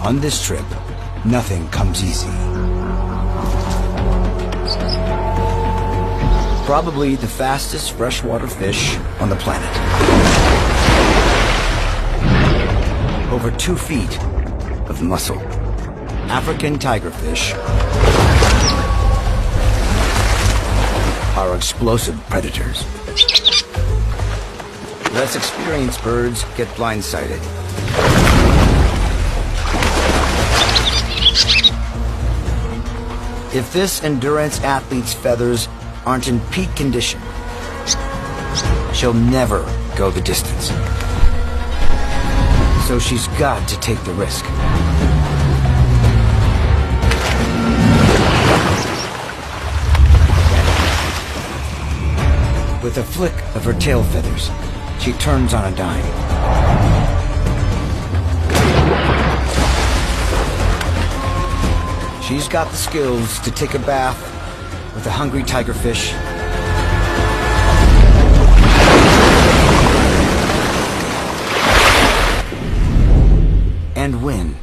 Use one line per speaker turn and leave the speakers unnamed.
On this trip, nothing comes easy. Probably the fastest freshwater fish on the planet. Over 2 feet of muscle. African tigerfish are explosive predators. Less experienced birds get blindsided. If this endurance athlete's feathers aren't in peak condition, she'll never go the distance. So she's got to take the risk. With a flick of her tail feathers, she turns on a dime. She's got the skills to take a bath with a hungry tigerfish and win.